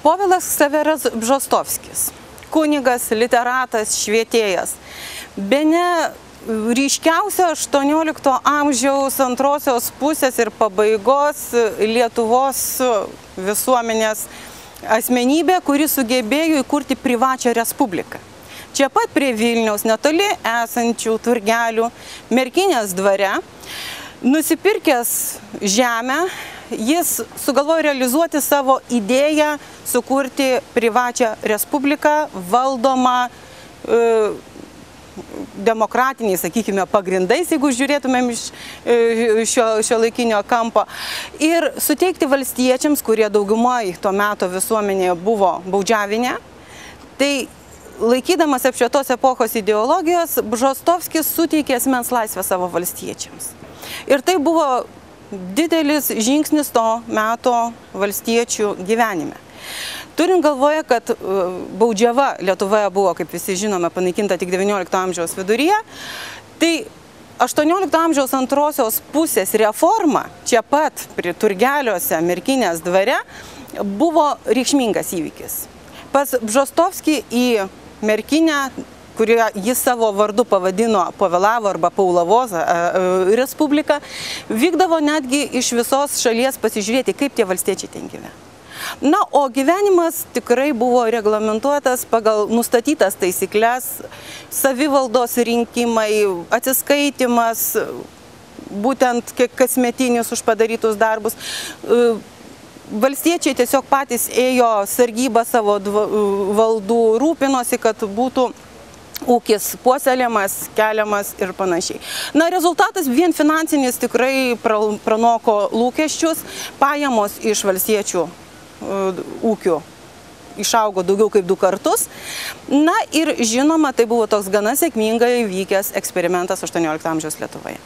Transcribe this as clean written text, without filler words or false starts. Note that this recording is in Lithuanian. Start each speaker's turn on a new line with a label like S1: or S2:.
S1: Povilas Ksaveras Bžostovskis, kunigas, literatas, švietėjas, bene ryškiausio 18 amžiaus antrosios pusės ir pabaigos Lietuvos visuomenės asmenybė, kuri sugebėjo įkurti privačią respubliką. Čia pat prie Vilniaus, netoli esančių turgelių, Merkinės dvare, nusipirkęs žemę, jis sugalvojo realizuoti savo idėją sukurti privačią respubliką, valdomą demokratiniais, sakykime, pagrindais, jeigu žiūrėtumėm iš šio laikinio kampo, ir suteikti valstiečiams, kurie daugumoje to meto visuomenėje buvo baudžiavinė. Tai laikydamas apšvietos epochos ideologijos, Bžostovskis suteikė asmens laisvę savo valstiečiams. Ir tai buvo didelis žingsnis to meto valstiečių gyvenime. Turint galvoje, kad baudžiava Lietuvoje buvo, kaip visi žinome, panaikinta tik 19 amžiaus viduryje, tai 18 amžiaus antrosios pusės reforma čia pat prie turgeliuose Merkinės dvare buvo reikšmingas įvykis. Pas Bžostovskį į Merkinę, kurią jis savo vardu pavadino Povilavo arba Paulavos respubliką, vykdavo netgi iš visos šalies pasižiūrėti, kaip tie valstiečiai ten gyvena. Na, o gyvenimas tikrai buvo reglamentuotas pagal nustatytas taisyklės, savivaldos rinkimai, atsiskaitimas, būtent kasmetinis už padarytus darbus. Valstiečiai tiesiog patys ėjo sargybą savo valdų, rūpinosi, kad būtų ūkis puoselėjamas, keliamas ir panašiai. Na, rezultatas vien finansinis tikrai pranoko lūkesčius, pajamos iš valstiečių ūkių išaugo daugiau kaip 2 kartus. Na ir žinoma, tai buvo toks gana sėkmingai vykęs eksperimentas 18 amžiaus Lietuvoje.